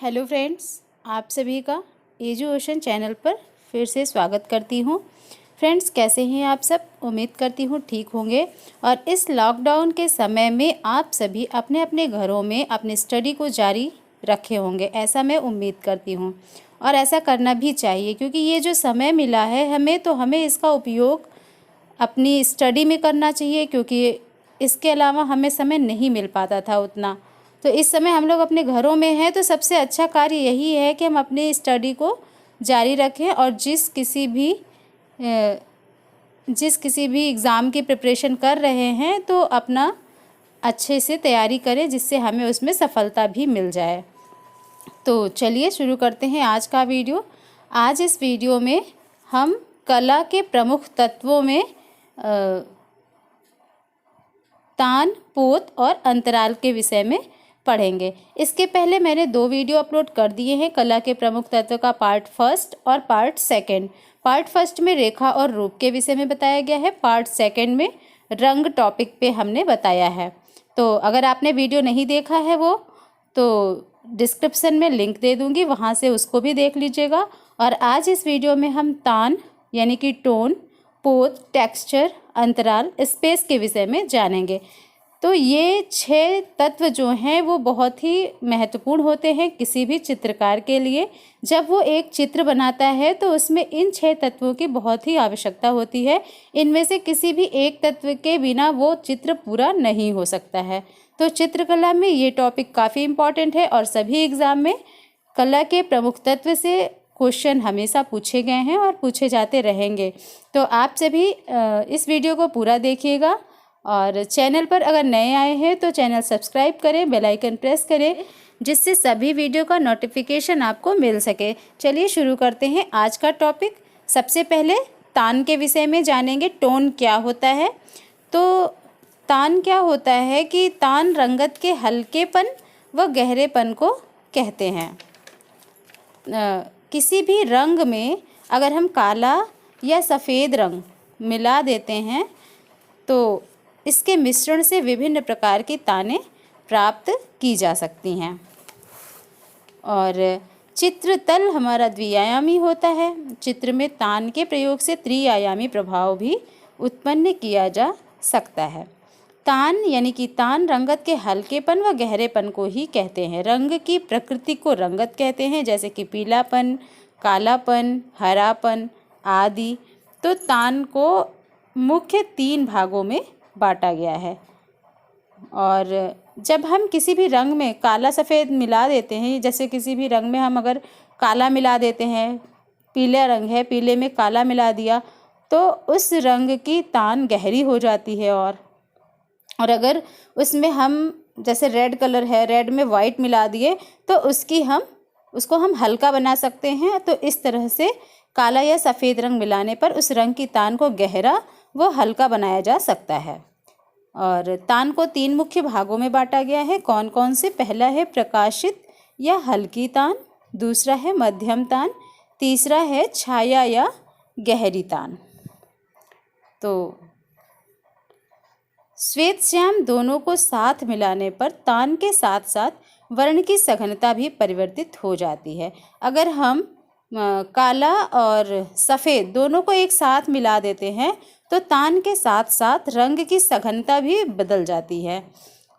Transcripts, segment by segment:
Hello friends, आप सभी का एजुकेशन चैनल पर फिर से स्वागत करती हूँ। फ्रेंड्स, कैसे हैं आप सब? उम्मीद करती हूँ ठीक होंगे। और इस लॉकडाउन के समय में आप सभी अपने अपने घरों में अपनी स्टडी को जारी रखे होंगे, ऐसा मैं उम्मीद करती हूँ। और ऐसा करना भी चाहिए, क्योंकि ये जो समय मिला है हमें, तो हमें इसका उपयोग अपनी स्टडी में करना चाहिए, क्योंकि इसके अलावा हमें समय नहीं मिल पाता था उतना। तो इस समय हम लोग अपने घरों में हैं, तो सबसे अच्छा कार्य यही है कि हम अपनी स्टडी को जारी रखें और जिस किसी भी एग्ज़ाम की प्रिपरेशन कर रहे हैं तो अपना अच्छे से तैयारी करें, जिससे हमें उसमें सफलता भी मिल जाए। तो चलिए शुरू करते हैं आज का वीडियो। आज इस वीडियो में हम कला के प्रमुख तत्वों में तान, पोत और अंतराल के विषय में पढ़ेंगे। इसके पहले मैंने 2 वीडियो अपलोड कर दिए हैं, कला के प्रमुख तत्व का पार्ट फर्स्ट और पार्ट सेकंड। पार्ट फर्स्ट में रेखा और रूप के विषय में बताया गया है, पार्ट सेकंड में रंग टॉपिक पे हमने बताया है। तो अगर आपने वीडियो नहीं देखा है वो, तो डिस्क्रिप्शन में लिंक दे दूँगी, वहाँ से उसको भी देख लीजिएगा। और आज इस वीडियो में हम तान यानी कि टोन, पोत, टेक्सचर, अंतराल, स्पेस के विषय में जानेंगे। तो ये 6 तत्व जो हैं वो बहुत ही महत्वपूर्ण होते हैं किसी भी चित्रकार के लिए। जब वो एक चित्र बनाता है तो उसमें इन 6 तत्वों की बहुत ही आवश्यकता होती है। इनमें से किसी भी एक तत्व के बिना वो चित्र पूरा नहीं हो सकता है। तो चित्रकला में ये टॉपिक काफ़ी इम्पॉर्टेंट है और सभी एग्ज़ाम में कला के प्रमुख तत्व से क्वेश्चन हमेशा पूछे गए हैं और पूछे जाते रहेंगे। तो आप सभी इस वीडियो को पूरा देखिएगा। और चैनल पर अगर नए आए हैं तो चैनल सब्सक्राइब करें, बेल आइकन प्रेस करें, जिससे सभी वीडियो का नोटिफिकेशन आपको मिल सके। चलिए शुरू करते हैं आज का टॉपिक। सबसे पहले तान के विषय में जानेंगे। टोन क्या होता है? तो तान क्या होता है कि तान रंगत के हल्केपन व गहरेपन को कहते हैं। किसी भी रंग में अगर हम काला या सफ़ेद रंग मिला देते हैं तो इसके मिश्रण से विभिन्न प्रकार की तानें प्राप्त की जा सकती हैं। और चित्रतल हमारा द्विआयामी होता है। चित्र में तान के प्रयोग से त्रिआयामी प्रभाव भी उत्पन्न किया जा सकता है। तान यानी कि तान रंगत के हल्केपन व गहरेपन को ही कहते हैं। रंग की प्रकृति को रंगत कहते हैं, जैसे कि पीलापन, कालापन, हरापन आदि। तो तान को मुख्य 3 भागों में बांटा गया है। और जब हम किसी भी रंग में काला सफ़ेद मिला देते हैं, जैसे किसी भी रंग में हम अगर काला मिला देते हैं, पीला रंग है, पीले में काला मिला दिया, तो उस रंग की तान गहरी हो जाती है। और अगर उसमें हम जैसे रेड कलर है, रेड में वाइट मिला दिए तो उसको हम हल्का बना सकते हैं। तो इस तरह से काला या सफ़ेद रंग मिलाने पर उस रंग की तान को गहरा व हल्का बनाया जा सकता है। और तान को 3 मुख्य भागों में बांटा गया है। कौन कौन से? पहला है प्रकाशित या हल्की तान, दूसरा है मध्यम तान, तीसरा है छाया या गहरी तान। तो श्वेत श्याम दोनों को साथ मिलाने पर तान के साथ साथ वर्ण की सघनता भी परिवर्तित हो जाती है। अगर हम काला और सफ़ेद दोनों को एक साथ मिला देते हैं तो तान के साथ साथ रंग की सघनता भी बदल जाती है।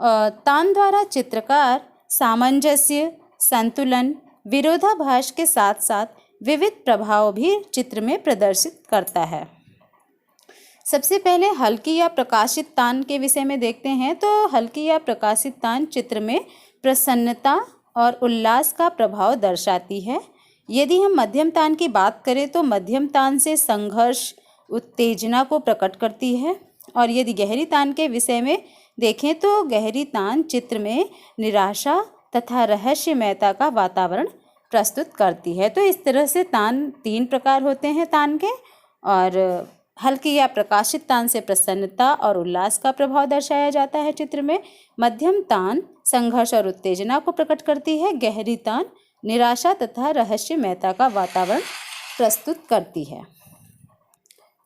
तान द्वारा चित्रकार सामंजस्य, संतुलन, विरोधाभास के साथ साथ विविध प्रभाव भी चित्र में प्रदर्शित करता है। सबसे पहले हल्की या प्रकाशित तान के विषय में देखते हैं। तो हल्की या प्रकाशित तान चित्र में प्रसन्नता और उल्लास का प्रभाव दर्शाती है। यदि हम मध्यम तान की बात करें तो मध्यम तान से संघर्ष, उत्तेजना को प्रकट करती है। और यदि गहरी तान के विषय में देखें तो गहरी तान चित्र में निराशा तथा रहस्यमयता का वातावरण प्रस्तुत करती है। तो इस तरह से तान 3 प्रकार होते हैं तान के। और हल्की या प्रकाशित तान से प्रसन्नता और उल्लास का प्रभाव दर्शाया जाता है चित्र में। मध्यम तान संघर्ष और उत्तेजना को प्रकट करती है। गहरी तान निराशा तथा रहस्यमयता का वातावरण प्रस्तुत करती है।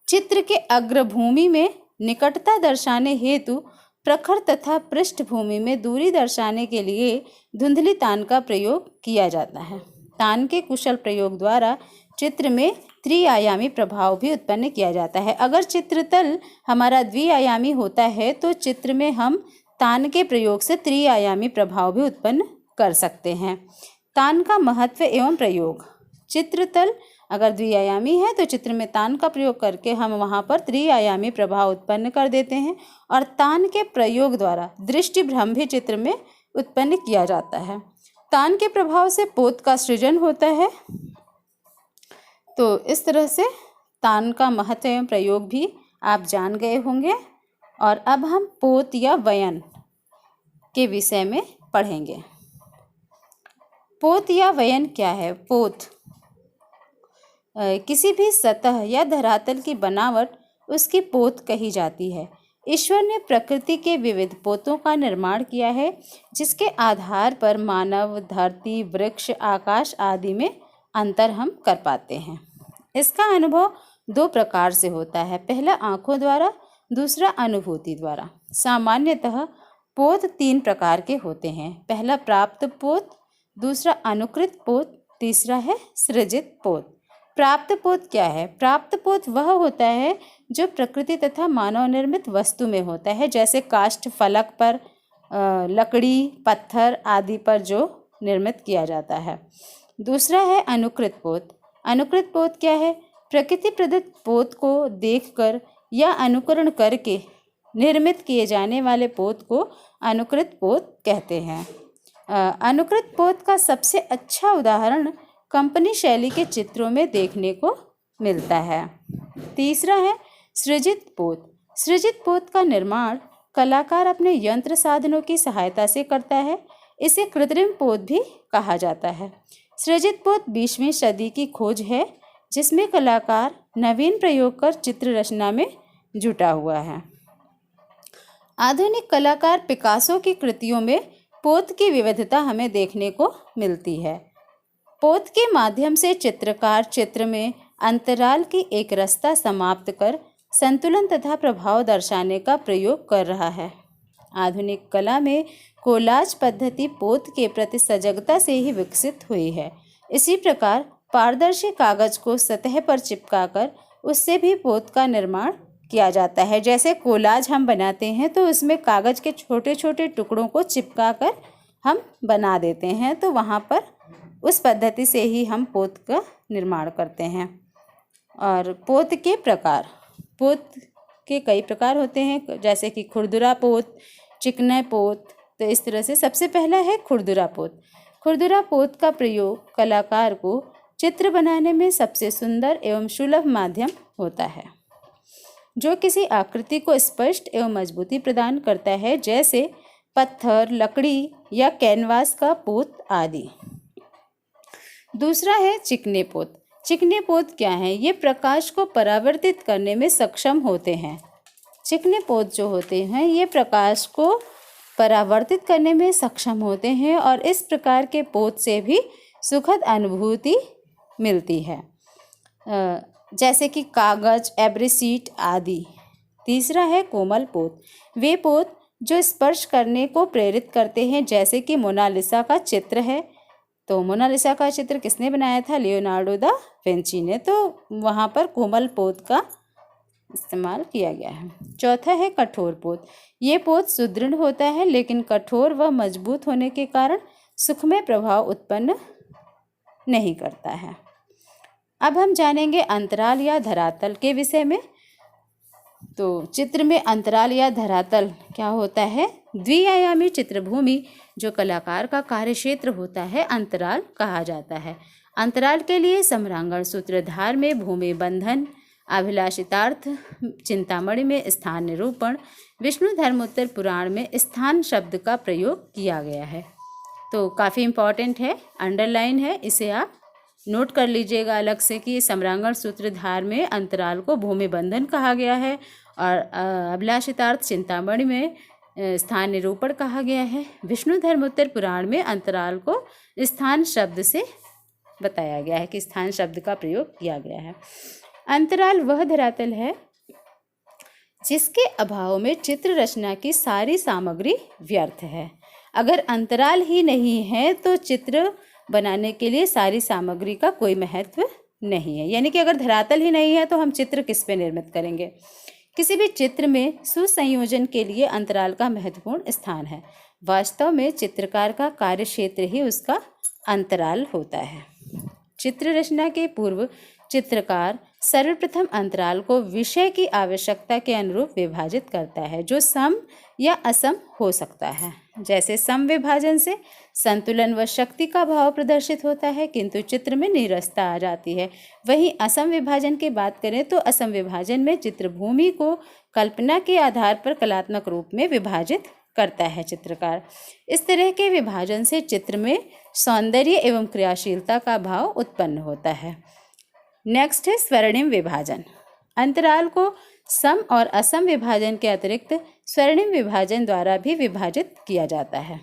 चित्र के अग्रभूमि में निकटता दर्शाने हेतु प्रखर तथा पृष्ठभूमि में दूरी दर्शाने के लिए धुंधली तान का प्रयोग किया जाता है। तान के कुशल प्रयोग द्वारा चित्र में त्रिआयामी प्रभाव भी उत्पन्न किया जाता है। अगर चित्रतल हमारा द्विआयामी होता है तो चित्र में हम तान के प्रयोग से त्रिआयामी प्रभाव भी उत्पन्न कर सकते हैं। तान का महत्व एवं प्रयोग। चित्रतल अगर द्विआयामी है तो चित्र में तान का प्रयोग करके हम वहाँ पर त्रिआयामी प्रभाव उत्पन्न कर देते हैं और तान के प्रयोग द्वारा दृष्टि भ्रम भी चित्र में उत्पन्न किया जाता है। तान के प्रभाव से पोत का सृजन होता है। तो इस तरह से तान का महत्व एवं प्रयोग भी आप जान गए होंगे और अब हम पोत या वयन के विषय में पढ़ेंगे। पोत या वयन क्या है? पोत किसी भी सतह या धरातल की बनावट उसकी पोत कही जाती है। ईश्वर ने प्रकृति के विविध पोतों का निर्माण किया है जिसके आधार पर मानव, धरती, वृक्ष, आकाश आदि में अंतर हम कर पाते हैं। इसका अनुभव दो प्रकार से होता है, पहला आँखों द्वारा, दूसरा अनुभूति द्वारा। सामान्यतः पोत तीन प्रकार के होते हैं, पहला प्राप्त पोत, दूसरा अनुकृत पोत, तीसरा है सृजित पोत। प्राप्त पोत क्या है? प्राप्त पोत वह होता है जो प्रकृति तथा मानव निर्मित वस्तु में होता है, जैसे काष्ठ फलक पर, लकड़ी, पत्थर आदि पर जो निर्मित किया जाता है। दूसरा है अनुकृत पोत। अनुकृत पोत क्या है? प्रकृति प्रदत्त पोत को देखकर या अनुकरण करके निर्मित किए जाने वाले पोत को अनुकृत पोत कहते हैं। अनुकृत पोत का सबसे अच्छा उदाहरण कंपनी शैली के चित्रों में देखने को मिलता है। तीसरा है सृजित पोत। सृजित पोत का निर्माण कलाकार अपने यंत्र साधनों की सहायता से करता है। इसे कृत्रिम पोत भी कहा जाता है। सृजित पोत 20वीं सदी की खोज है जिसमें कलाकार नवीन प्रयोग कर चित्र रचना में जुटा हुआ है। आधुनिक कलाकार पिकासो की कृतियों में पोत की विविधता हमें देखने को मिलती है। पोत के माध्यम से चित्रकार चित्र में अंतराल की एक रस्ता समाप्त कर संतुलन तथा प्रभाव दर्शाने का प्रयोग कर रहा है। आधुनिक कला में कोलाज पद्धति पोत के प्रति सजगता से ही विकसित हुई है। इसी प्रकार पारदर्शी कागज को सतह पर चिपकाकर उससे भी पोत का निर्माण किया जाता है। जैसे कोलाज हम बनाते हैं तो उसमें कागज के छोटे छोटे टुकड़ों को चिपकाकर हम बना देते हैं, तो वहाँ पर उस पद्धति से ही हम पोत का निर्माण करते हैं। और पोत के प्रकार, पोत के कई प्रकार होते हैं, जैसे कि खुरदुरा पोत, चिकना पोत। तो इस तरह से सबसे पहला है खुरदुरा पोत। खुरदुरा पोत का प्रयोग कलाकार को चित्र बनाने में सबसे सुंदर एवं सुलभ माध्यम होता है, जो किसी आकृति को स्पष्ट एवं मजबूती प्रदान करता है, जैसे पत्थर, लकड़ी या कैनवास का पोत आदि। दूसरा है चिकने पोत। चिकने पोत क्या है? ये प्रकाश को परावर्तित करने में सक्षम होते हैं। चिकने पोत जो होते हैं ये प्रकाश को परावर्तित करने में सक्षम होते हैं और इस प्रकार के पोत से भी सुखद अनुभूति मिलती है, जैसे कि कागज, एब्रेसीट आदि। तीसरा है कोमल पोत। वे पोत जो स्पर्श करने को प्रेरित करते हैं, जैसे कि मोनालिसा का चित्र है। तो मोनालिसा का चित्र किसने बनाया था? लियोनार्डो दा विंची ने। तो वहाँ पर कोमल पोत का इस्तेमाल किया गया है। चौथा है कठोर पोत। ये पोत सुदृढ़ होता है लेकिन कठोर व मजबूत होने के कारण सुखमय प्रभाव उत्पन्न नहीं करता है। अब हम जानेंगे अंतराल या धरातल के विषय में। तो चित्र में अंतराल या धरातल क्या होता है? द्विआयामी चित्रभूमि जो कलाकार का कार्यक्षेत्र होता है अंतराल कहा जाता है। अंतराल के लिए सम्रांगण सूत्रधार में भूमि बंधन, अभिलाषितार्थ चिंतामणि में स्थान निरूपण, विष्णु धर्मोत्तर पुराण में स्थान शब्द का प्रयोग किया गया है। तो काफ़ी इम्पॉर्टेंट है, अंडरलाइन है, इसे आप नोट कर लीजिएगा अलग से कि सम्रांगण सूत्रधार में अंतराल को भूमि बंधन कहा गया है और अभिलाषितार्थ चिंतामणि में स्थान निरूपण कहा गया है। विष्णु धर्मोत्तर पुराण में अंतराल को स्थान शब्द से बताया गया है कि स्थान शब्द का प्रयोग किया गया है। अंतराल वह धरातल है जिसके अभाव में चित्र रचना की सारी सामग्री व्यर्थ है। अगर अंतराल ही नहीं है तो चित्र बनाने के लिए सारी सामग्री का कोई महत्व नहीं है। यानी कि अगर धरातल ही नहीं है तो हम चित्र किस पे निर्मित करेंगे। किसी भी चित्र में सुसंयोजन के लिए अंतराल का महत्वपूर्ण स्थान है। वास्तव में चित्रकार का कार्यक्षेत्र ही उसका अंतराल होता है। चित्र रचना के पूर्व चित्रकार सर्वप्रथम अंतराल को विषय की आवश्यकता के अनुरूप विभाजित करता है, जो सम या असम हो सकता है। जैसे सम विभाजन से संतुलन व शक्ति का भाव प्रदर्शित होता है, किंतु चित्र में नीरसता आ जाती है। वहीं असम विभाजन की बात करें तो असम विभाजन में चित्रभूमि को कल्पना के आधार पर कलात्मक रूप में विभाजित करता है चित्रकार। इस तरह के विभाजन से चित्र में सौंदर्य एवं क्रियाशीलता का भाव उत्पन्न होता है। नेक्स्ट है स्वर्णिम विभाजन। अंतराल को सम और असम विभाजन के अतिरिक्त स्वर्णिम विभाजन द्वारा भी विभाजित किया जाता है।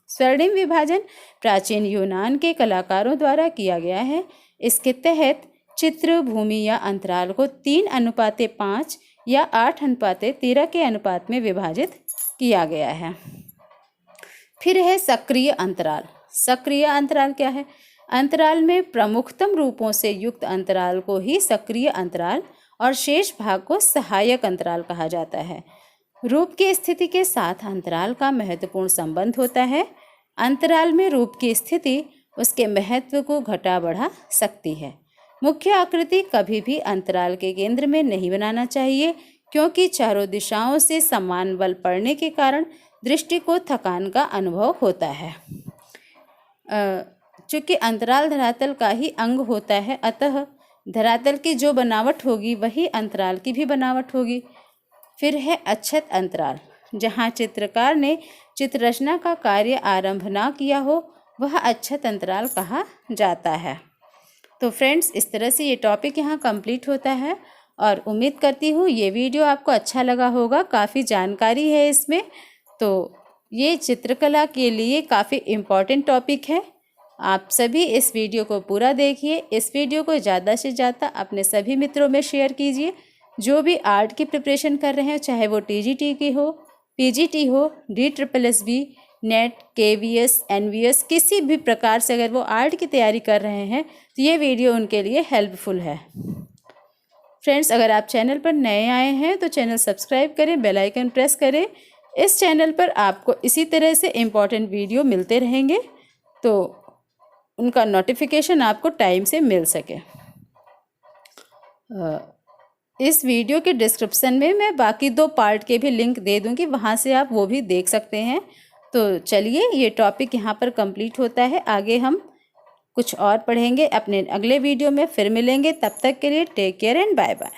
स्वर्णिम विभाजन प्राचीन यूनान के कलाकारों द्वारा किया गया है। इसके तहत चित्र भूमि या अंतराल को 3:5 या 8:13 के अनुपात में विभाजित किया गया है। फिर है सक्रिय अंतराल। सक्रिय अंतराल क्या है? अंतराल में प्रमुखतम रूपों से युक्त अंतराल को ही सक्रिय अंतराल और शेष भाग को सहायक अंतराल कहा जाता है। रूप की स्थिति के साथ अंतराल का महत्वपूर्ण संबंध होता है। अंतराल में रूप की स्थिति उसके महत्व को घटा बढ़ा सकती है। मुख्य आकृति कभी भी अंतराल के केंद्र में नहीं बनाना चाहिए, क्योंकि चारों दिशाओं से समान बल पड़ने के कारण दृष्टि को थकान का अनुभव होता है। चूँकि अंतराल धरातल का ही अंग होता है, अतः धरातल की जो बनावट होगी वही अंतराल की भी बनावट होगी। फिर है अच्छत अंतराल। जहाँ चित्रकार ने चित्र रचना का कार्य आरंभ ना किया हो वह अच्छत अंतराल कहा जाता है। तो फ्रेंड्स, इस तरह से ये टॉपिक यहाँ कंप्लीट होता है और उम्मीद करती हूँ ये वीडियो आपको अच्छा लगा होगा। काफ़ी जानकारी है इसमें, तो ये चित्रकला के लिए काफ़ी इम्पॉर्टेंट टॉपिक है। आप सभी इस वीडियो को पूरा देखिए। इस वीडियो को ज़्यादा से ज़्यादा अपने सभी मित्रों में शेयर कीजिए। जो भी आर्ट की प्रिपरेशन कर रहे हैं, चाहे वो TGT की हो, PGT हो, DSSB, नेट, KVS, NVS, किसी भी प्रकार से अगर वो आर्ट की तैयारी कर रहे हैं तो ये वीडियो उनके लिए हेल्पफुल है। फ्रेंड्स, अगर आप चैनल पर नए आए हैं तो चैनल सब्सक्राइब करें, बेल आइकन प्रेस करें। इस चैनल पर आपको इसी तरह से इम्पॉर्टेंट वीडियो मिलते रहेंगे, तो उनका नोटिफिकेशन आपको टाइम से मिल सके। इस वीडियो के डिस्क्रिप्शन में मैं बाकी 2 पार्ट के भी लिंक दे दूंगी, वहाँ से आप वो भी देख सकते हैं। तो चलिए, ये टॉपिक यहाँ पर कंप्लीट होता है। आगे हम कुछ और पढ़ेंगे अपने अगले वीडियो में। फिर मिलेंगे, तब तक के लिए take care and bye bye.